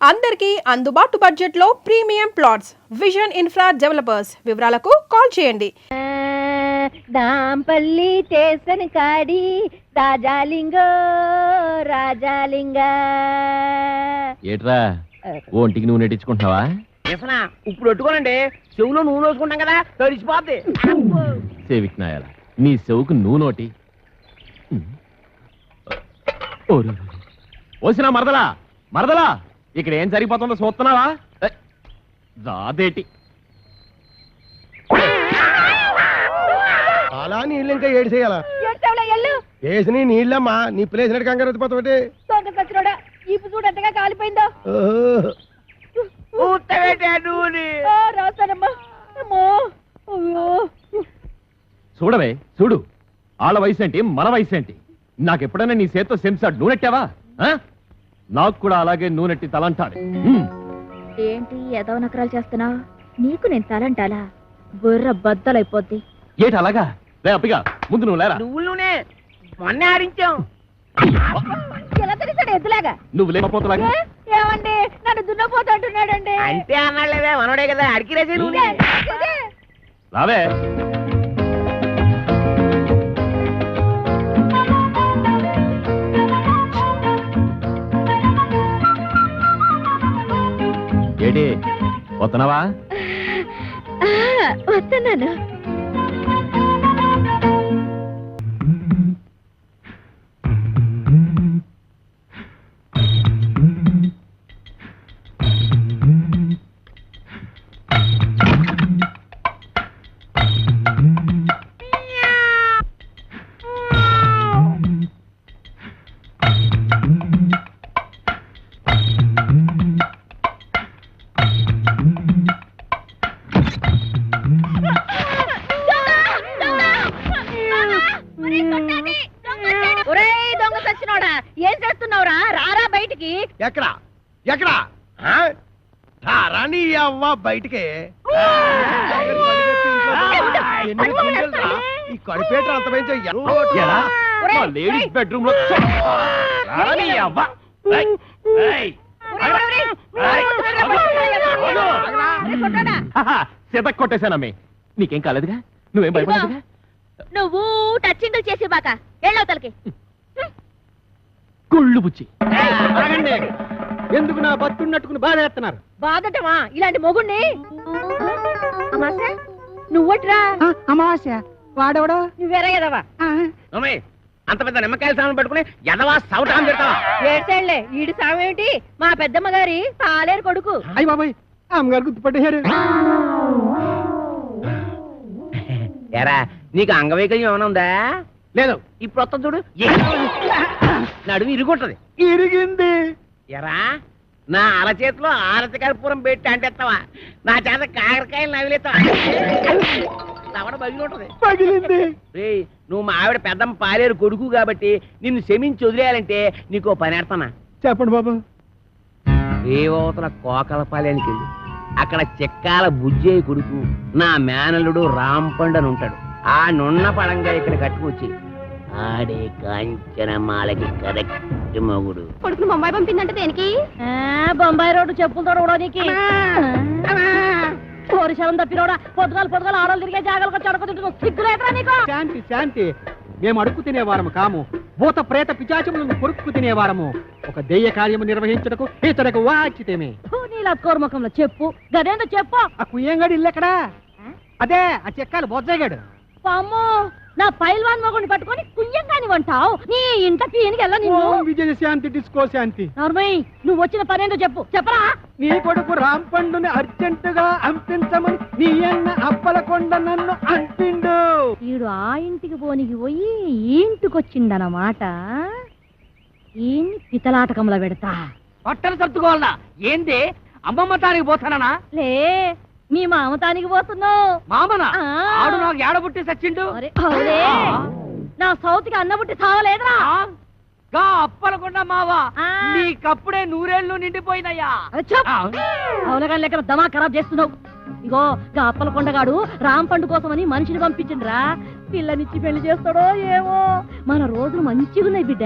అందరికీ అందుబాటు బడ్జెట్లో premium plots vision infra developers. వివరాలకు కాల్ చేయండి. దాంపల్లి స్టేషన్ కాడి రాజాలింగ రాజాలింగ. ఏట్రా ఒంటికి నూనె ఎట్టించుకుంటున్నావా? ఇప్పుడు పెట్టుకోనండి, చెవులో నూనె వేసుకుంటాం కదా, తడిచిపోద్ది. సేవిక్ నాయాల నీ చెవుకు నూనోటి ఓసినా మరదలా మరదలా, ఇక్కడ ఏం జరిగిపోతుందో చూస్తున్నావా? దాదేటి అలా నీళ్ళు ఇంకా ఏడు చేయాలా? వేసిన నీళ్ళమ్మా, నీ ప్లేసినట్టు కంగారు వచ్చిపోతావుటి. ఇప్పుడు చూడు ఎంతగా కాలిపోయిందో. రాస్తానమ్మా. చూడవే చూడు, వాళ్ళ వయసు ఏంటి మన వయసు ఏంటి? నాకెప్పుడైనా నీ చేత్తో సెంసాడు నూనెట్టావా? నాకు కూడా అలాగే నూనెట్టి తలంటాడు. ఏంటి ఏదో నకరాలు చేస్తున్నావు? నీకు నేను తలంటాలా? బుర్ర బద్దలైపోద్ది. ఏటి అలాగా? లే అప్పిగా, ముందు నువ్వు లేరా. నువ్వులోనే మొన్న ఆడించాం. ఎలా తెలిసాడు ఎద్దులాగా? నువ్వు లేకపోతలాగా. ఏమండి నన్ను దున్నపోతూ అంటున్నాడండి. అంటే అన్నాడులేవే, మనోడే కదా, అడిగిరేసి నూనె. రావే. ఏడి వస్తున్నావా? వస్తున్నాను. ఏం చేస్తున్నావురా? రారా బయటికి. ఎక్కడా ఎక్కడా రాని అవ్వ బయటికి. ఈ కడిపేట అంత లేడీస్ బెడ్రూమ్ లో సిత కొట్టేశానమ్మే. నీకేం కాలేదుగా? నువ్వేం భయపడదుగా? నువ్వు టచ్చింగ్ చేసి బాక ఎళ్ళవతలకి. కుళ్ళు బుచ్చి. ఎందుకు నా బతున్నట్టుకుని బాధ చేస్తున్నారు? బాధటమా ఇలాంటి మొగుణ్ణి? అమాసా నువ్వట్రా? అమావాస్య వాడెవడో? నువ్వేరా ఎదవా? అంత పెద్ద నిమ్మకాయల సామాన్ పట్టుకుని ఎదవా సౌటాన్ని పెడతావా? ఏడ్చేళ్లే, ఈడి సామేమిటి? మా పెద్దమ్మ గారి పాలేరు కొడుకు. అయ్యి బాబాయ్, అమ్మగారు గుర్తుపట్టేశారు. ఎరా నీకు అంగవైకల్యం ఏమైనా ఉందా? లేదు. ఇప్పుడు వస్తా చూడు, నడుము ఇరుగుంటది. ఇరిగింది. ఎరా నా అరచేతిలో ఆరతి కర్పూరం పెట్టి అంటేస్తావా? నా చేత కాకరకాయలు నవిలేస్తావా? తవడ బగిలి ఉంటది. పగిలింది. రేయ్, నువ్వు మా ఆవిడ పెద్దమ్మ పాలేరు కొడుకు కాబట్టి నిన్ను క్షమించి వదిలేయాలంటే నీకు పని ఎడతానా? చెప్పండి బాబు. రేవతల కోకలపాలెనికి వెళ్ళి అక్కడ చెక్కాల బుజ్జయ్య కొడుకు నా మేనల్లుడు రాంపండు అని ఉంటాడు. ఆ నున్న పడంగా ఇక్కడ కట్టుకొచ్చి ఆడే కాంచనమాలకి కరెక్ట్ మొగుడు. కొడుకును బొంబాయి పంపిందంటే దేనికి? బొంబాయి రోడ్డు చెప్పులతో రోడానికి. పోరిశలం తప్పినోడా, పొద్దుగాలు ఆడలు తిరిగే జాగాలకు చడకొద్దు. సిగ్గులేదురా నీకు? శాంతి శాంతి, మేము అడుక్కు తినేవారము కాము. భూత ప్రేత పిచాచములను కొరుక్కు తినేవారము. ఒక దెయ్య కార్యము నిర్వహించుటకు ఇతరకు వాచితేమే. నీలా కోర్ముఖంలో చెప్పు, గదేందో చెప్పు. ఆ కుయ్యంగాడు ఇల్లు ఎక్కడా? అదే ఆ చెక్కాలు బొజ్జగాడు. పాము, నా పైల్వాన్ మొగుడిని పట్టుకొని కుయ్యంగాని వంటావు. నీ ఇంట పీనికి వెళ్ళ నిన్ను. విజయ శాంతి డిస్కో శాంతి. నర్మయ్, నువ్వు వచ్చిన పనేందో చెప్పు. చెప్పరా? నీ కొడుకు రాంపండుని అర్జెంటుగా అంపించమని నీ అన్న అప్పలకొండ నన్ను అంపిండు. వీడు ఆ ఇంటికి పోనికి పోయి ఈ ఇంటికి వచ్చిందన్నమాట. ఈయన్ని పితలాటకంలో పెడతా. పట్టలు సర్దుకోవాలనా? ఏంది అమ్మమ్మ తానికి పోతానా? లే, మీ మామతానికి పోతున్నావు. మామనా? ఆడు నాకు ఏడబుట్టి సచ్చిండు. నా సౌతికి అన్నబుట్టి సావలేదురా. అప్పలకుండా మావా, నీకప్పుడే నూరేళ్లు నిండిపోయినయ్యా. అవునగా లెక్క దమా ఖరాబ్ చేస్తున్నావు. ఇగో గా అప్పలకొండగాడు రాంపండు కోసమని మనిషిని పంపించిండ్రా. పిల్లనిచ్చి పెళ్లి చేస్తాడో ఏమో. మన రోజులు మంచిగున్నాయి బిడ్డ,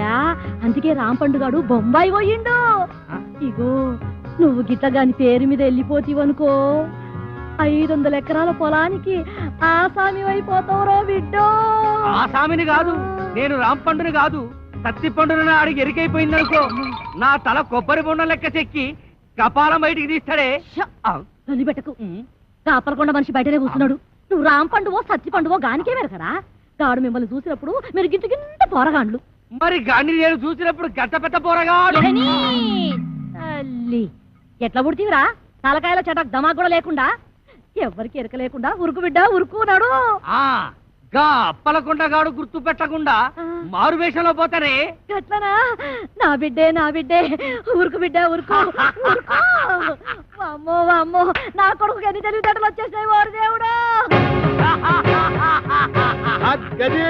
అందుకే రాంపండుగాడు బొంబాయి పోయిండు. ఇగో నువ్వు గిట్టగాని పేరు మీద వెళ్ళిపోతీవనుకో 500 ఎకరాల పొలానికి ఆసామి అయిపోతావురో బిడ్డో. ఆ సామిని కాదు, నేను రాంపండుని కాదు, సత్తి పండున అడిగి ఎరికైపోయిందనుకో, నా తల కొబ్బరి బొండం లెక్క చెక్కి కపాలం బయటికి తీస్తాడే. పెట్టకు. కాపలకొండ మనిషి బయటనే కూర్చున్నాడు. నువ్వు రామ్ పండువో సత్తి పండువో గానికే వెరకరా? గాడు మిమ్మల్ని చూసినప్పుడు మీరు గింత గింత పోరగాండ్లు. మరి గాంధీ నేను చూసినప్పుడు గట్ట పెద్ద పోరగా తల్లి ఎట్లా పుడితీవిరా? తలకాయల చటక్ దమా కూడా లేకుండా, ఎవరికి ఎరక లేకుండా ఉరుకు బిడ్డ ఉరుకున్నాడు. గా అప్పలకుండగాడు గుర్తు పెట్టకుండా మారు వేషంలో పోతానే. ఎట్లనా? నా బిడ్డే నా బిడ్డే ఉరుకు బిడ్డ ఉరుకు ఉరుకు. అమ్మో అమ్మో, నా కొడుకు ఎన్ని తెలివితేటలు వచ్చేసినాయి ఓరు దేవుడు. గది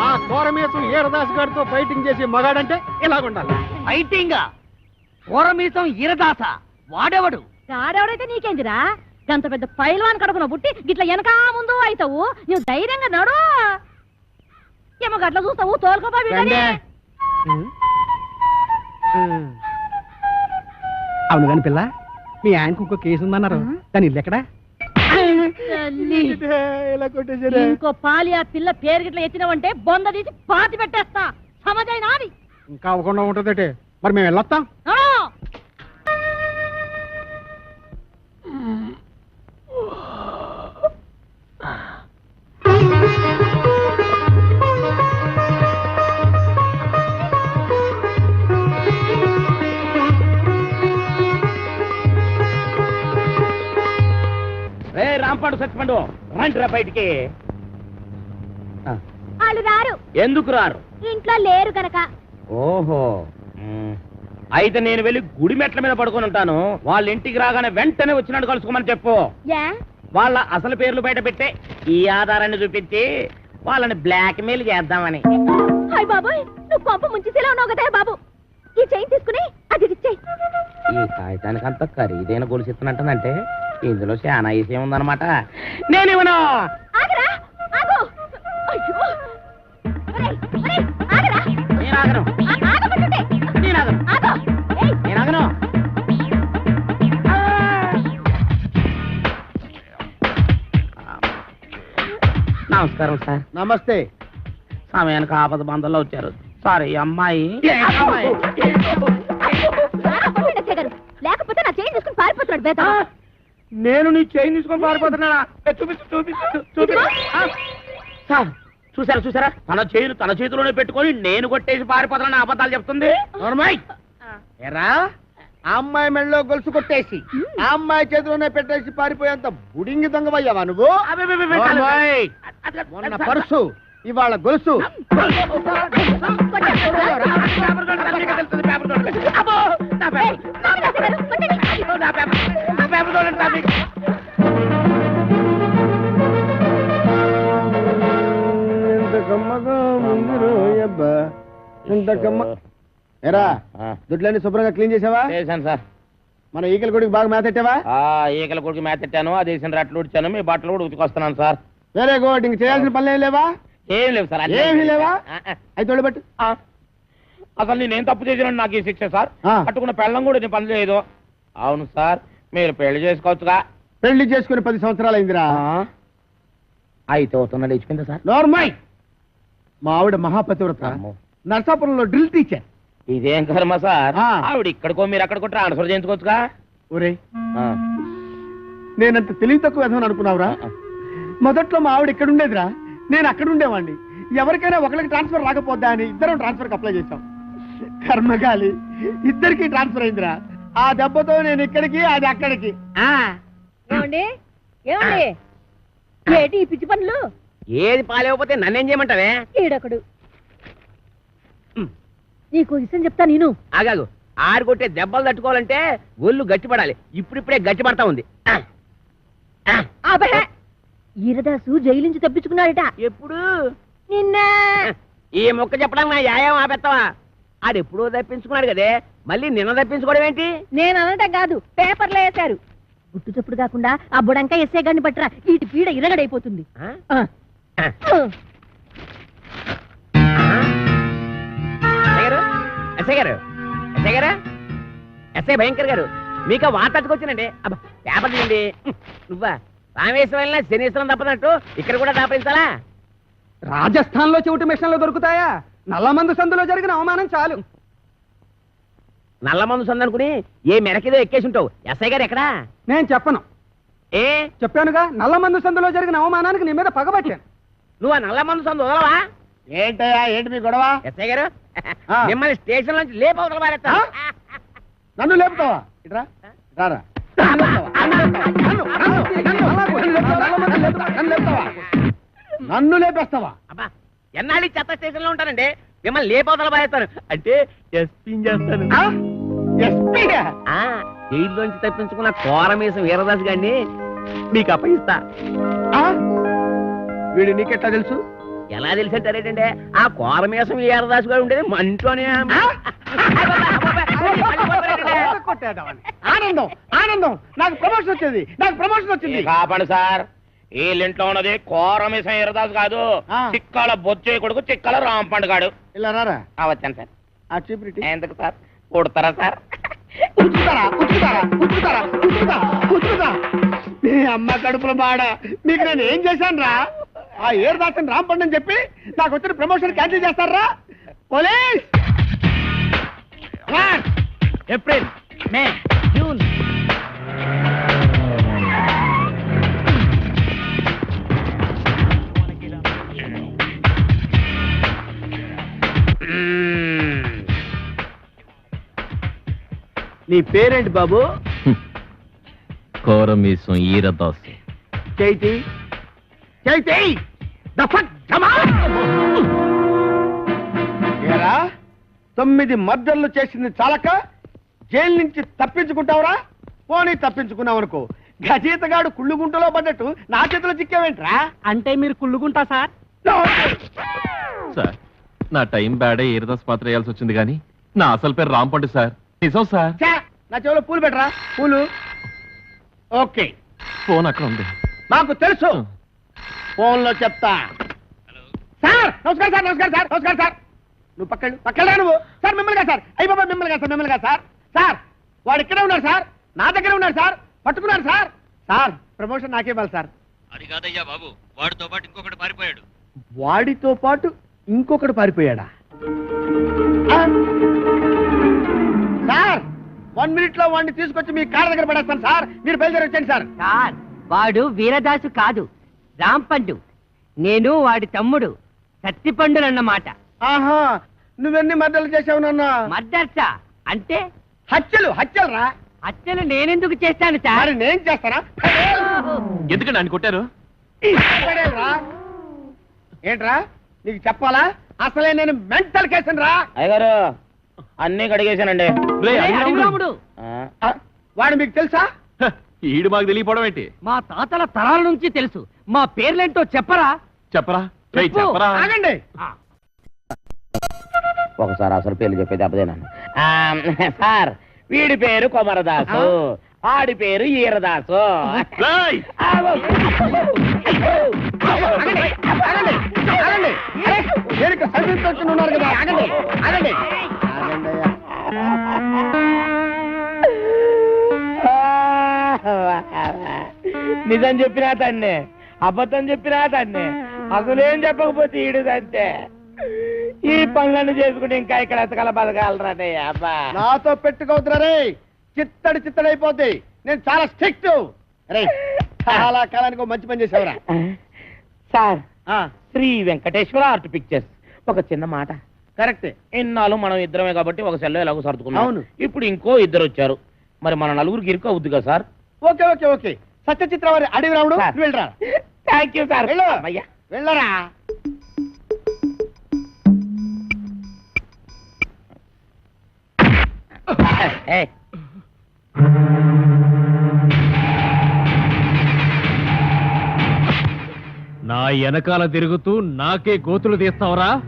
ఆ కోరమేసం ఈరదాస్ గారితో ఫైటింగ్ చేసి మగాడంటే ఇలాగుండాలి. ఫైటింగ్ కోరమీసం ఈరదాస వాడెవడు? గాడెవడైతే నీకేందిరా? గంత పెద్ద పైల్వాన్ కడుపున పుట్టి గిట్ల వెనకా ముందు అవుతావు. నువ్వు ధైర్యంగా నడు. ఏమో గట్ల చూస్తావు తోలుకోపా. అవును కాని పిల్ల, మీ ఆయనకు ఇంకో కేసు ఉందన్నారు, దాని ఇల్లు ఎక్కడా? ఇంకో పాలి ఆ పిల్ల పేరు గిట్ల ఎత్తినవంటే బొంద తీసి పాతి పెట్టేస్తా. సమజైనా అది ఇంకా అవ్వకుండా ఉంటుందటే. మరి మేము వెళ్ళొస్తాం. రాంపండు సత్తిపండు రండి రా బయటికి. వాళ్ళు రారు. ఎందుకు రారు? ఇంట్లో లేరు కనుక. ఓహో, అయితే నేను వెళ్ళి గుడి మెట్ల మీద పడుకొని ఉంటాను. వాళ్ళ ఇంటికి రాగానే వెంటనే వచ్చినట్టు కలుసుకోమని చెప్పు. వాళ్ళ అసలు పేర్లు బయట పెట్టే ఈ ఆధారాన్ని చూపించి వాళ్ళని బ్లాక్ మెయిల్ చేద్దామని. హాయ్ బాబాయ్, నువ్వు పంప ముంచేలా ఉన్నావు కదా బాబు. ఈ చైన్ తీసుకుని అది ఇచ్చేయి. ఈ కాగితానికి అంత ఖరీదైన గొలుసు ఇస్తున్నట్టనంటే ఇందులో చాలా విషయం ఉందన్నమాట. నేనేమన్నా ఆగరా ఆగు. అయ్యో ఒరేయ్ ఒరేయ్ ఆగరా. నేను ఆగను. ఆగమంటుంటే నేను ఆగను. ఆగు. ఏయ్ నేను ఆగను. నమస్కారం సార్. నమస్తే. సమయానికి ఆపద బంధంలో వచ్చారు సార్. ఈ అమ్మాయి లేకపోతే నా చైన్ తీసుకుని పారిపోతున్నాడు బేట. నేను నీ చైన్ తీసుకొని పారిపోతున్నానా? సార్ చూసారా చూసారా, తన చైన్ తన చేతిలోనే పెట్టుకొని నేను కొట్టేసి పారిపోతున్నా అబద్ధాలు చెప్తుంది. ఎరా ఆ అమ్మాయి మెళ్ళలో గొలుసు కొట్టేసి ఆ అమ్మాయి చేతిలోనే పెట్టేసి పారిపోయేంత బుడింగి దొంగవయ్యావా నువ్వు? మొన్న పర్సు, ఇవాళ గొలుసు. ఎరా దుడ్లన్నీ శుభ్రంగా క్లీన్ చేసావా? చేశాను సార్. మన ఈకల గుడికి బాగా మేతెట్టావా? ఈకల కొడుకు మేతెట్టాను, అది వేసిన రట్లు ఉడిచాను, మీ బట్టలు కూడా ఉతికొస్తున్నాను సార్. Very good. ఇంక చేయాల్సిన పనులు ఏం లేవా? ఏం లేవు సార్. ఏమీ లేవా? అయితే తోడబెట్టు. అసలు నేనేం తప్పు చేసినాను నాకు ఈ శిక్ష సార్? పట్టుకున్న పెళ్ళం కూడా నేను పని లేదు. అవును సార్, మీరు పెళ్లి చేసుకోవచ్చుగా. పెళ్లి చేసుకుని 10 సంవత్సరాలు అయిందిరా. అయితే అవుతున్నా లేచిపోయిందా సార్? నార్మల్. మా ఆవిడ మహాపతివ్రత, నర్సాపురంలో డ్రిల్ టీచర్. ఇదేం కర్మ సార్? ఆవిడ ఇక్కడికో మీరు అక్కడికో ట్రాన్స్ఫర్ చేయించుకోవచ్చుగా. ఒరే, నేనంత తెలివి తక్కువ విధమని అనుకున్నావురా? మొదట్లో మా ఆవిడ ఇక్కడ ఉండేదిరా, నేను అక్కడ ఉండేవాడిని. ఎవరికైనా ఒకరికి ట్రాన్స్ఫర్ రాకపోద్దా అని ఇద్దరం ట్రాన్స్ఫర్ అప్లై చేశాం. కర్మగాలి ఇద్దరికి ట్రాన్స్ఫర్ అయిందిరా. ఆ దెబ్బతో నేను ఇక్కడికి, అది అక్కడికి. ఏమండి ఏమండి ఏటి ఈ పిచ్చి పనులు? ఏది పాలేకపోతే నన్నేం చేయమంటావే? ఈడొకడు. నీకు విషయం చెప్తా నేను. ఆగాగు. ఆరు కొట్టే దెబ్బలు తట్టుకోవాలంటే ఒళ్ళు గట్టిపడాలి. ఇప్పుడిప్పుడే గట్టిపడతా ఉంది. ఈరదాసు జైలు నుంచి తప్పించుకున్నాడట. ఎప్పుడు? నిన్న. ఈ మొక్క చెప్పడానికి నా యాయం ఆపెత్తావా? ఆడెప్పుడో తప్పించుకున్నాడు కదే, మళ్ళీ నిన్న తప్పించుకోవడం ఏంటి? నేను అనటం కాదు, పేపర్లో వేశారు. గుట్టు చప్పుడు కాకుండా ఆ బుడంకా ఎస్ఏ గారిని పట్టరా, ఇటు పీడ ఇరగడైపోతుంది. ఎస్ఐ భయంకర్ గారు, మీకు వార్తకొచ్చినండి అబ్బా పేపర్ తీయండి నువ్వా రామేశ్వరం వెళ్ళినా శనీశ్వరం తప్పనట్టు ఇక్కడ కూడా దాపరించాలా రాజస్థాన్ లో చెవిటి మిషన్లు దొరుకుతాయా నల్లమందు సందులో జరిగిన అవమానం చాలు నల్ల మందు సందనుకుని ఏ మెడకిదో ఎక్కేసి ఉంటావు ఎస్ఐ గారు ఎక్కడా నేను చెప్పను ఏ చెప్పానుగా నల్లమందు సందులో జరిగిన అవమానానికి నీ మీద పగబట్టాను నువ్వు ఆ నల్ల మందు సందు వదలవా ఏంటయ్యా ఏంటి మీ గొడవ ఎస్ఐ గారు ఆ. మిమ్మల్ని స్టేషన్ నుంచి లేపవతల పారేస్తా నన్ను లేపుతావా ఇట్రా రారా నన్ను లేపేస్తావా అబ్బా ఎన్నాళ్ళు చెత్త స్టేషన్ లో ఉంటానండి మిమ్మల్ని లేపవతల పారేస్తాను అంటే ఎస్పీ చేస్తాను ఎస్పీగా ఆ జైల్లోంచి తప్పించుకున్న కోరమేసం వీరదాస్ గారిని మీకు అప్పగిస్తా వీడు నీకెట్లా తెలుసు ఎలా తెలిసంటారేటండి ఆ కోరమేసం వీరదాస్ గారు ఉండేది మంటోనే ఆనందం ఆనందం నాకు ప్రమోషన్ వచ్చింది నాకు ప్రమోషన్ వచ్చింది కాపాడు సార్ వీళ్ళింట్లో ఉన్నది కోరమేసం ఎరదాసు కాదు ఆ. చిక్కాల బొచ్చే కొడుకు చిక్కాల రాంపండు గాడు ఇలా రారా వచ్చాను సార్ ఆ చీపురిటి ఎందుకు సార్ కొడతారా సార్ ఉతుకుతా మీ అమ్మ కడుపుల బాడ మీకు నేను ఏం చేశాను రా ఆ ఏరుదాసన్ రాంపండి అని చెప్పి నాకు వచ్చిన ప్రమోషన్ క్యాన్సిల్ చేస్తారా పోలీస్ ఏప్రిల్ మే జూన్ నీ పేరేంటి బాబు కోరమీసం ఈరదాసు చైతి చైతి ఏరా 9 మర్డర్లు చేసింది చాలక జైలు నుంచి తప్పించుకుంటావురా పోనీ తప్పించుకున్నావనుకో గజీతగాడు కుళ్ళుగుంటలో పడ్డట్టు నా చేతిలో చిక్కావేంట్రా అంటే మీరు కుళ్ళుకుంటా సార్ సార్ నా టైం బ్యాడే ఈరదాస్ పాత్ర వేయాల్సి వచ్చింది కానీ నా అసలు పేరు రాంపండు సార్ నిజం సార్ ఛా, నా చెవిలో పూలు పెట్టరా పూలు ఓకే ఫోన్ అక్కడ ఉంది మాకు తెలుసు ఫోన్ లో చెప్తా సార్ నమస్కారం సార్ నమస్కారం సార్ నమస్కారం సార్ నువ్వు పక్కన నువ్వు సార్ మిమ్మల్ని కాదు సార్ అయ్యి బాబా మిమ్మల్ని కాదు సార్ మిమ్మల్ని కాదు సార్ సార్ వాడు ఇక్కడే ఉన్నారు సార్ నా దగ్గర ఉన్నారు సార్ పట్టుకున్నారు సార్ సార్ ప్రమోషన్ నాకే ఇవ్వాలి సార్ అది కాదయ్యా బాబు వాడితో పాటు ఇంకొకటి పారిపోయాడు వాడితో పాటు ఇంకొకడు పారిపోయాడా ఆ? సార్ 1 మినిట్ లో వాడిని తీసుకొచ్చి మీ కాళ్ళ దగ్గర పడేస్తాను సార్ మీరు బయలుదేరి వచ్చేయండి సార్ సార్ వాడు వీరదాసు కాదు రాంపండు నేను వాడి తమ్ముడు సత్తిపండునన్నమాట ఆహా నువ్వెన్ని మద్దలు చేసావు నాన్న మద్దర్సా అంటే హత్యలు హత్యలు రా హత్యలు నేనెందుకు చేస్తాను సార్ మరి నేను చేస్తానా ఎందుకండి ఆయన కొట్టారు రా ఏంట్రా నీకు చెప్పాలా అసలే నేను మెంటల్ కేసును రా అయ్యగారు అన్ని కడిగేశానండి రేయ్, ఒరేయ్, అడిగిరాముడు. అడిగిరాముడు, ఆ, వాడు మీకు తెలుసా హ, ఈడు మాకు తెలియపోవడం ఏంటి మా తాతల తరాల నుంచి తెలుసు మా పేర్లేంటో చెప్పరా చెప్పరా రేయ్, చెప్పు. చెప్పరా ఆగండి ఒకసారి అసలు పేర్లు చెప్పేది అబ్బదేనాను సార్ వీడి పేరు కొమరదాసు ఆడి పేరు ఈరదాసు రేయ్, ఆగండి ఆగండి ఆగండి అరే, నేను ఇక్కడ సర్వీస్ వచ్చి ఉన్నారు కదా ఆగండి ఆగండి ఆగండి అయ్యా. నిజం చెప్పినా తన్నే అబద్ధం చెప్పినా తన్నే అసలేం చెప్పకపోతే ఈడుదంతే ఈ పనులను చేసుకుంటే ఇంకా ఇక్కడ ఎతకల బతకాలరానే అబ్బా నాతో పెట్టుకోవద్దురా రే చిత్తడి చిత్తడైపోద్ది నేను చాలా స్ట్రిక్ట్ రే చాలా కాలానికి ఒక మంచి పని చేసావురా సార్ ఆ, శ్రీ వెంకటేశ్వర ఆర్ట్ పిక్చర్స్ ఒక చిన్న మాట కరెక్టే ఇన్నాళ్ళు మనం ఇద్దరమే కాబట్టి ఒక సెల్లో ఎలాగో సర్దుకున్నాం అవును. ఇప్పుడు ఇంకో ఇద్దరు వచ్చారు మరి మన నలుగురికి ఇరుకు అవుద్ది కదా sir okay okay okay Satya Chitra వారి అడవి రాముడు సార్. నువ్వు వెళ్ళరా థ్యాంక్ యూ సార్ వెళ్ళు. అయ్యా వెళ్ళరా ఏయ్, నా వెనకాల తిరుగుతూ నాకే గోతులు తీస్తావరా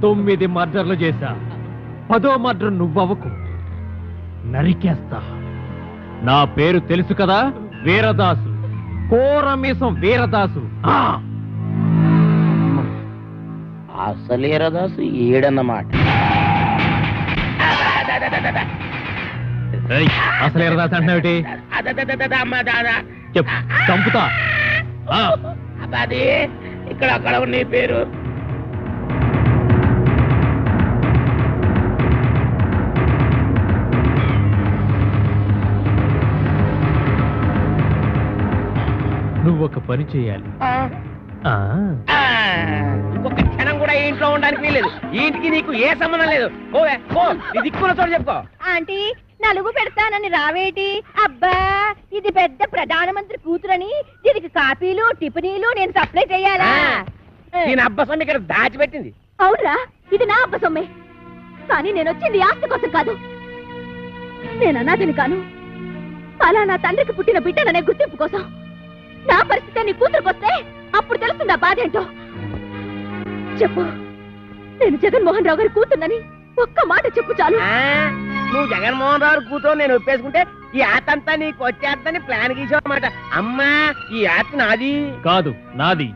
9 మర్డర్లు చేశా 10వ మర్డర్ నువ్వవకు నరికేస్తా నా పేరు తెలుసు కదా వీరదాసు కోరమీసం వీరదాసు అసలేరదాసు ఏడన్నమాట అసలు ఎర్రదాస్ అంటున్నావుటి అమ్మ దాదా చెప్పు చంపుతా ఆ, అది ఇక్కడ అక్కడ నీ పేరు నువ్వు ఒక పని చేయాలి ఆ, ఇంకొక క్షణం కూడా ఈ ఇంట్లో ఉండడానికి వీలేదు ఈ ఇంటికి నీకు ఏ సంబంధం లేదు పోవే పో నీ దిక్కున్న చోటు చెప్పుకో ఆంటీ నలుగు పెడతానని రావేటి అబ్బా ఇది పెద్ద ప్రధానమంత్రి కూతురని దీనికి కాపీలు టిఫినీలు నేను సప్లై చేయాలా దీని అబ్బసం ఇక్కడ దాచిపెట్టింది అవునరా ఇది నా అబ్బ సొమ్మే కానీ నేను వచ్చింది ఆస్తి కోసం కాదు నేను అనాథని కాను అలా నా తండ్రికి పుట్టిన బిడ్డననే గుర్తింపు కోసం నా పరిస్థితి నీ కూతురుకొస్తే అప్పుడు తెలుస్తుంది ఆ బాధ ఏంటో చెప్పు నేను జగన్మోహన్ రావు గారి కూతున్నని ఒక్క మాట చెప్పు చాలు నువ్వు జగన్మోహన్ రావు కూతురు నేను ఒప్పేసుకుంటే ఈ ఆతంతా నీకు వచ్చేద్దని ప్లాన్ గీసావన్నమాట అమ్మా ఈ ఆస్తి నాది కాదు నాది.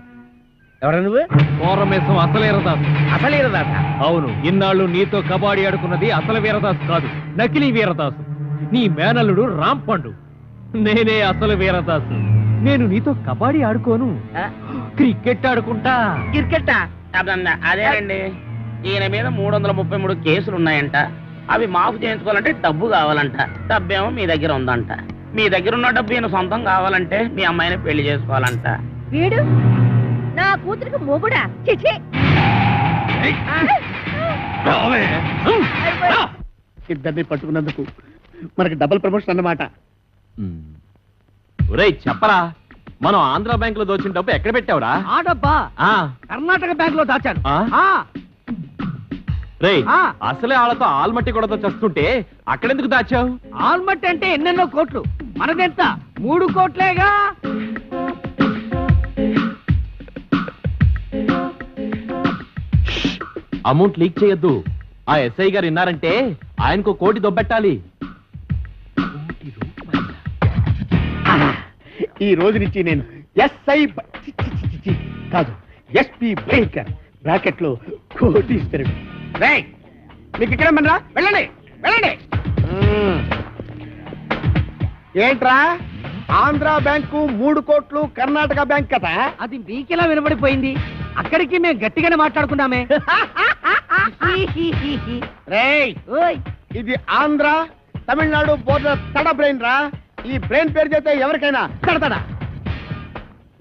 ఎవరు నువ్వు కోరమేసం అసలు ఎర్రదాస్. అసలు ఇరదాస అవును, ఇన్నాళ్ళు నీతో కబాడీ ఆడుకున్నది అసలు వీరదాస్ కాదు, నకిలీ వీరదాసు. నీ మేనల్లుడు రాంపండు. నేనే అసలు వీరదాసు. నేను నీతో కబాడీ ఆడుకోను, క్రికెట్ ఆడుకుంటా. క్రికెట్టా అదేనండి ఈయన మీద 333 కేసులు ఉన్నాయంట అవి మాఫ్ చేయించుకోవాలంటే డబ్బు కావాలంట డబ్బేమో మీ దగ్గర ఉందంట మీ దగ్గర ఉన్న డబ్బు ఈయన సొంతం కావాలంటే మీ అమ్మాయిని పెళ్లి చేసుకోవాలంట వీడు నా కూతురికి మొగుడా చిచి ఇద్దరిని పట్టుకున్నందుకు మనకి డబుల్ ప్రమోషన్ అన్నమాట. ఒరేయ్ చెప్పరా, మనం ఆంధ్ర బ్యాంక్ లో దోచిన డబ్బు ఎక్కడ పెట్టావురా? ఆ డబ్బా ఆ, కర్ణాటక బ్యాంక్ లో దాచాను. ఆ? ఆ, రేయ్ ఆ. అసలే వాళ్ళతో ఆల్మట్టి కూడా చస్తుంటే అక్కడెందుకు దాచావు? ఆల్మట్ అంటే ఎన్నెన్నో కోట్లు, మనదెంత 3 కోట్లేగా. అమౌంట్ లీక్ చేయొద్దు. ఆ ఎస్ఐ గారు విన్నారంటే ఆయనకు 1 కోటి దొబ్బెట్టాలి. ఈ రోజు నుంచి నేను ఎస్ఐ కాదు ఎస్పీ భయంకర్ బ్రాకెట్ లో కోటీశ్వరుడు. రేయ్, మీకు ఇక్కడ మనరా వెళ్ళండి వెళ్ళండి. ఏంట్రా ఆంధ్ర బ్యాంకు 3 కోట్లు, కర్ణాటక బ్యాంక్ కదా? అది మీకెలా వినబడిపోయింది? అక్కడికి మేము గట్టిగానే మాట్లాడుకున్నామే. రేయ్, ఓయ్, ఇది ఆంధ్ర తమిళనాడు బోర్డర్ తడ బ్రెయిన్ రా. ఈ బ్రెయిన్ పేరు చేస్తే ఎవరికైనా తడతడ.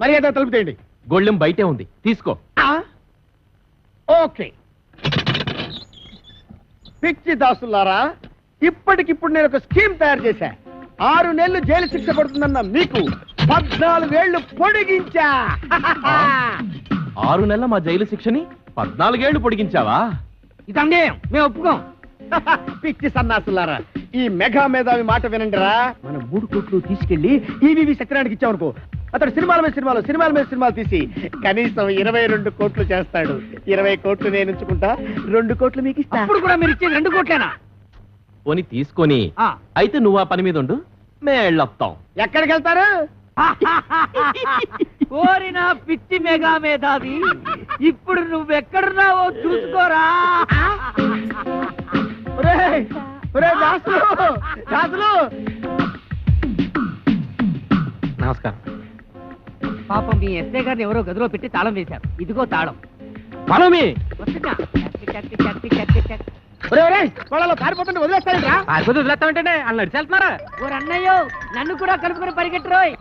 మర్యాద తలుపుతేయండి. గొళ్ళెం బయటే ఉంది, తీసుకో. ఓకే. పిచ్చి దాసులారా, ఇప్పటికిప్పుడు నేను ఒక స్కీమ్ తయారు చేశా. 6 నెలలు జైలు శిక్ష పడుతుందన్న మీకు 14 ఏళ్లు పొడిగించా. 6 నెలల మా జైలు శిక్షని 14 ఏళ్లు పొడిగించావా? ఇది అన్యాయం, మేము ఒప్పుకోం. పిచ్చి సన్నాసులారా, ఈ మెగా మేధావి మాట వినండిరా. మనం 3 కోట్లు తీసుకెళ్లి ఈవీవి సత్యనారాయణకి ఇచ్చామనుకో, అతడు సినిమాల మీద సినిమాలు తీసి కనీసం 22 కోట్లు చేస్తాడు. 20 కోట్లు నేను ఉంచుకుంటా, 2 కోట్లు మీకు ఇస్తా. అప్పుడు కూడా మీరు ఇచ్చేది 2 కోట్లేనా? పోని తీసుకొని ఆ. అయితే నువ్వు ఆ పని మీద ఉండు, మేళ్ళొస్తాం. ఎక్కడికి వెళ్తారు? కోరిన పిచ్చి మెగా మేధావి, ఇప్పుడు నువ్వెక్కడున్నావో చూసుకోరా. ఒరేయ్, ఒరేయ్ దాసులు, దాసులు. నమస్కారం. పాపం మీ ఎస్ఐ గారిని ఎవరో గదిలో పెట్టి తాళం వేశారు. ఇదిగో తాళం. పనమి వస్తున్నా. చక్ చక్ చక్ చక్ చక్. ఒరేయ్, ఒరేయ్, వాళ్ళలో పారిపోతుంటే వదిలేస్తారేంట్రా? వదిలేస్తామంటే వాళ్ళు నడిచేస్తున్నారా? ఓ అన్నయ్యో, నన్ను కూడా కలుపుకొని పరిగెట్టురోయ్.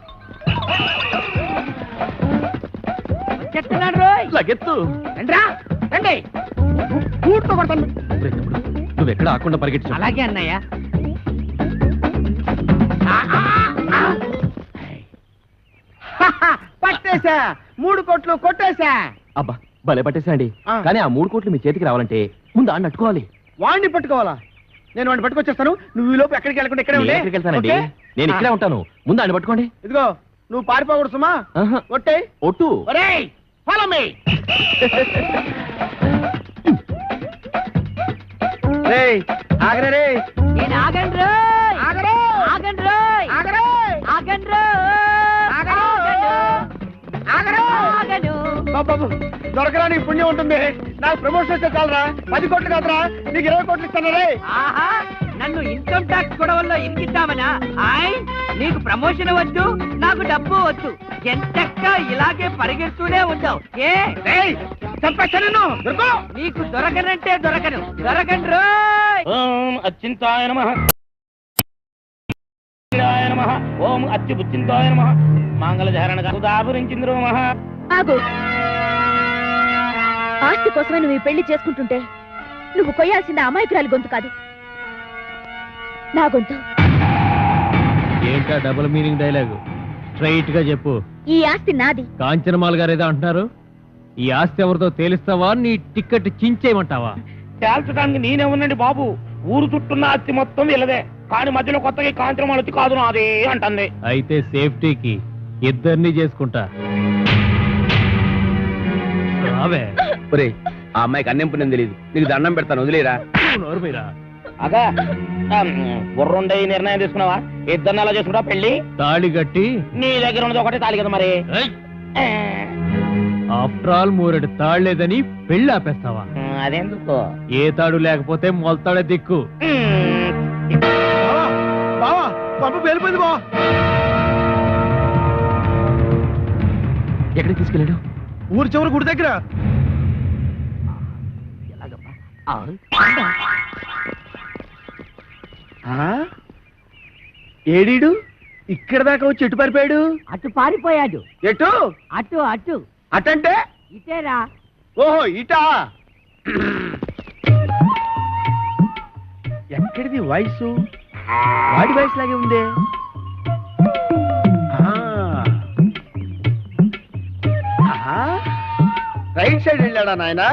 వచ్చేస్తున్నాడు రోయ్. లగెత్తు. రండ్రా, రండి. పూర్తో కొడతాను. నువ్వెక్కడ ఆకుండా పరిగెట్టు. అలాగే అన్నయ్య. పట్టేశా, 3 కోట్లు కొట్టేశా. అబ్బా భలే పట్టేసండి. ఆ. కానీ ఆ 3 కోట్లు మీ చేతికి రావాలంటే ముందు ఆడిని అట్టుకోవాలి. వాడిని పట్టుకోవాలా? నేను వాడిని పట్టుకొచ్చేస్తాను. నువ్వు ఈ లోపు ఎక్కడికి వెళ్ళకుండా ఇక్కడే నేను ఉండే. ఎక్కడికి వెళ్తానండి? ఓకే? నేను ఇక్కడే ఉంటాను. ముందు ఆడిని పట్టుకోండి. ఇదిగో, నువ్వు పారిపోకూడదు సుమా. ఆహా. కొట్టే. ఒట్టు. ఒరేయ్, ఫాలో మీ. రేయ్, ఆగరే రేయ్. నేను ఆగండి రోయ్. ఆగరే. ఆగండి రోయ్. ఆగరే. ఆగండి రోయ్. ఆగరు. ఆగరు. ఆగను. బాబు, దొరకరా నీకు పుణ్యం ఉంటుంది. నాకు ప్రమోషన్ వస్తే చాలరా. 10 కోట్లు కాదురా, నీకు 20 కోట్లు ఇస్తాను రే. ఆహా, నన్ను ఇన్కమ్ ట్యాక్స్ గొడవల్లో ఇరికిద్దామనా? ఆయ్, నీకు ప్రమోషన్ వద్దు, నాకు డబ్బు వద్దు, ఎంతక్క ఇలాగే పరిగెడుతూనే ఉంటావు. ఏ చంపేస్తాను నీకు దొరకనంటే దొరకను, దొరకను రోయ్. ఓం అచ్చింతాయ నమః, నమః ఓం అచ్యుబుచ్చింతాయ నమః, మంగళధారణ సుధాపురించింద్రో నమః. ఆగు. ఆస్తి కోసమే నువ్వు ఈ పెళ్లి చేసుకుంటుంటే నువ్వు కొయ్యాల్సిన అమాయకురాలి గొంతు కాదు, నా గొంతు. ఏంటా డబుల్ మీనింగ్ డైలాగు? స్ట్రైట్ గా చెప్పు. ఈ ఆస్తి నాది. కాంచనమాల గారు ఏదో అంటున్నారు. ఈ ఆస్తి ఎవరితో తేలిస్తావా, నీ టికెట్ చించేయమంటావా? తేల్చడానికి నేనే ఉన్నాండి బాబు. ఊరు చుట్టున్న అత్తి మొత్తం వీళ్ళదే, కానీ మధ్యలో కొత్తగా కాంచనం అత్తి కాదు నాదే అంటుంది. అయితే సేఫ్టీకి ఇద్దరిని చేసుకుంటా. రావే. ఒరే, ఆ అమ్మాయికి అన్నెంపు నేను తెలియదు, నీకు దండం పెడతాను, వదిలేరా. నోరు మీరా. అగా బుర్రుండే నిర్ణయం తీసుకున్నావా? ఇద్దరిని ఎలా చేసుకుంటా పెళ్లి? తాళి కట్టి. నీ దగ్గర ఉన్నది ఒకటే తాళి కదా మరి. ఆఫ్టర్ ఆల్ మూరెడు తాళ్లేదని పెళ్లి ఆపేస్తావా? అదెందుకో? ఏ తాడు లేకపోతే మొలతాడే దిక్కు. బావా పంపు పేలిపోయింది బావా. ఎక్కడికి తీసుకెళ్ళాడు? ఊరి చివరి గుడి దగ్గర. ఏడీడు ఇక్కడ దాకా వచ్చి ఎటు పారిపోయాడు? అటు పారిపోయాడు. ఎటు అటు అటు అటంటే? ఇటేరా. ఓహో ఇటా. ఎక్కడిది వాయిస్? వాడి వాయిస్ లాగే ఉందే. రైట్ సైడ్ వెళ్ళాడా నాయనా?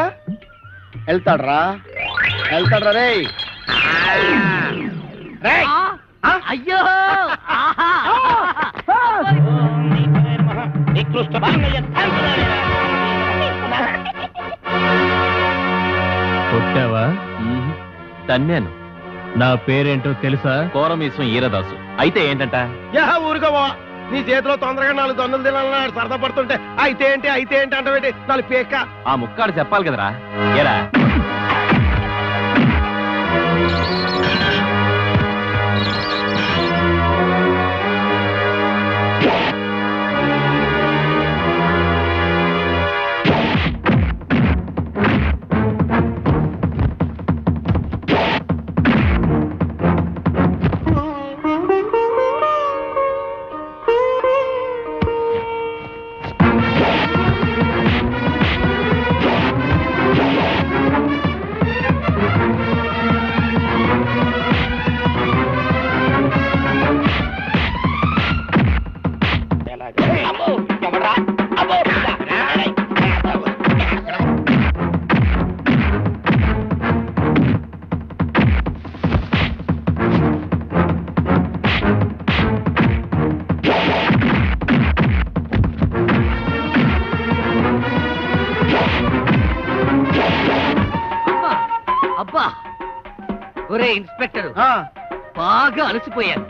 వెళ్తాడ్రా రే. అయ్యో కొట్టావా? తన్నాను. నా పేరేంటో తెలుసా? కోరమీసం ఈరదాసు. అయితే ఏంటంట? ఊరుకోవా, నీ చేతిలో తొందరగా 4 దొందలు తినాలని సరదా పడుతుంటే అయితే ఏంటి అంటే 4 పేక. ఆ ముక్కాడు చెప్పాలి కదరా. ఏరా అబ్బా, ఒరే ఇన్స్పెక్టర్, బాగా అలసిపోయాను,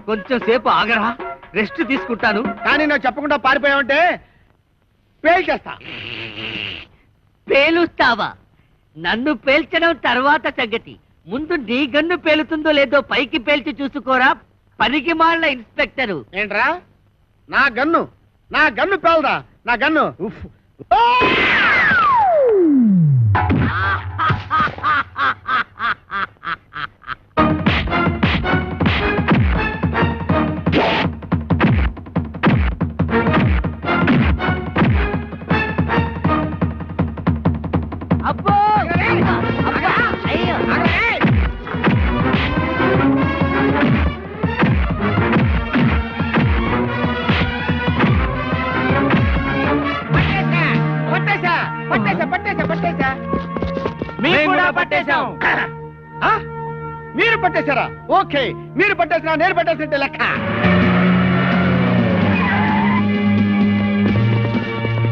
కొంచెం సేపు ఆగరా, రెస్ట్ తీసుకుంటాను. కానీ నాకు చెప్పకుండా పారిపోయావంటే పేల్చేస్తా. పేలుస్తావా? నన్ను పేల్చడం తర్వాత సంగతి, ముందు నీ గన్ను పేలుతుందో లేదో పైకి పేల్చి చూసుకోరా, పనికి మాళ్ళ ఇన్స్పెక్టరు. ఏంట్రా? నా గన్ను పేలదా? నా గన్ను ఉఫ్. అబ్బో, అబ్బా, అయ్యో. పట్టేశా. మేము కూడా పట్టేశాం. మీరు పట్టేశారా? ఓకే, మీరు పట్టేసినా నేను పట్టేసినట్టే లెక్క.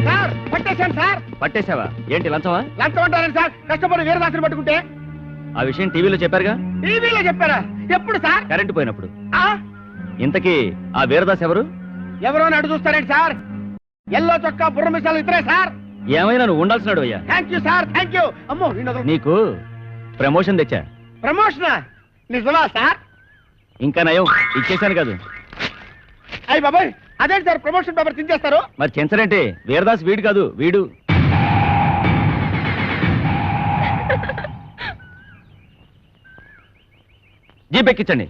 సార్ పట్టేశాను సార్. పట్టేశావా? ఏంటి లంచమా? లంచం అంటారని సార్, కష్టపడి వీరదాసుని పట్టుకుంటే. ఆ విషయం టీవీలో చెప్పారుగా. టీవీలో చెప్పారా? ఎప్పుడు సార్? కరెంటు పోయినప్పుడు. ఆ? ఇంతకీ ఆ వీరదాస్ ఎవరు? ఎవరో అని అడుగు చూస్తారేంటి సార్? ఎల్లో చొక్కా బుర్ర మిసాలు ఇద్దరే సార్. ఏమైనా నువ్వు ఉండాల్సినాడు అయ్యా. Thank you sir, thank you. అమ్మో నీకు ప్రమోషన్ తెచ్చా. ప్రమోషన్ నిజమా సార్? ఇంకా నయం ఇచ్చేశాను కాదు. అయ్యి బాబాయ్, అదేంటి సార్ ప్రమోషన్ పేపర్ చించేస్తారు? మరి చెంచడంటే వీరదాస్ వీడు కాదు, వీడు. జీప్ ఎక్కించండి.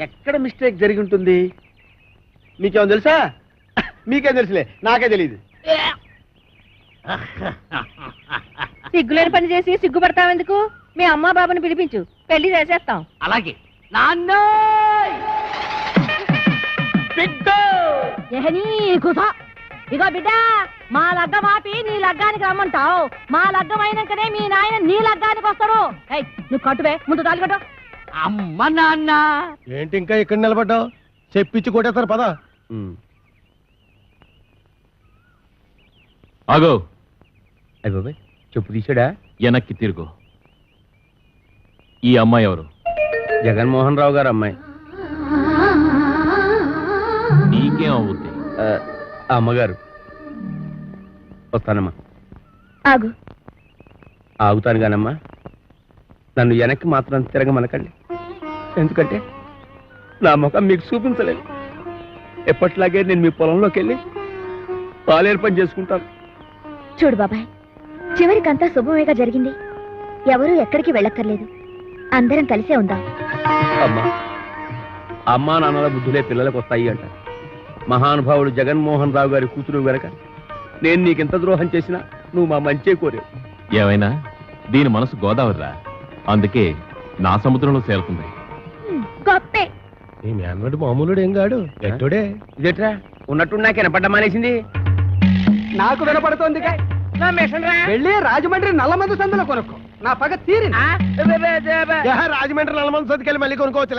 ఎక్కడ మిస్టేక్ జరిగి ఉంటుంది? మీకేమో తెలుసా? మీకేం తెలుసులే, నాకే తెలియదు. సిగ్గులేని పని చేసి సిగ్గుపడతావెందుకు? మీ అమ్మా బాబుని పిలిపించు, పెళ్లి చేసేస్తాం. అలాగే నాన్న ఇగో బిడ్డ, మా లగ్గం ఆపి నీ లగ్గానికి రమ్మంటావు. మా లగ్గం అయినాకనే మీ నాయన నీ లగ్గానికి వస్తాడు. నువ్వు కట్టువే, ముందు తాళి కట్టు. అమ్మ నాన్న ఏంటి ఇంకా ఇక్కడ నిలబడ్డావు? చెప్పించి కొట్టేస్తారు పదా. ఆగో, అయ్య బాబాయ్, చెప్పు తీసాడా? వెనక్కి తిరుగు. ఈ అమ్మాయి ఎవరు? జగన్మోహన్ రావు గారు అమ్మాయి. నీకేం అవుద్ది? అమ్మగారు. వస్తానమ్మా. ఆగు. ఆగుతాను కానమ్మా, నన్ను వెనక్కి మాత్రం తిరగమనకండి. ఎందుకంటే నా ముఖం మీకు చూపించలేదు. ఎప్పట్లాగే నేను మీ పొలంలోకి వెళ్ళి పాలేరు పని చేసుకుంటాను. చూడు బాబాయ్, చివరికంతా శుభమేగా జరిగింది. ఎవరూ ఎక్కడికి వెళ్ళక్కర్లేదు. అందరం కలిసే ఉందాం. అమ్మా, అమ్మా నాన్నల బుద్ధులే పిల్లలకు వస్తాయి అంట. మహానుభావుడు జగన్మోహన్ రావు గారి కూతురు వెనక నేను నీకెంత ద్రోహం చేసినా నువ్వు మా మంచే కోరావు. ఏమైనా దీని మనసు గోదావరిరా, అందుకే నా సముద్రంలో చేరుతుంది. గొప్పే. నీ మేనడు మామూలుడు ఏం కాడు, ఎట్టుడే. ఇదేట్రా ఉన్నట్టు నాకు వినపడ్డం మానేసింది. నాకు వినపడుతోంది. వెళ్ళి రాజమండ్రి నల్లమంది సందులో కొనుక్కో, నా పగ తీరి. రాజమండ్రి నల్లమంది సందుకెళ్ళి మళ్ళీ కొనుక్కోవచ్చు.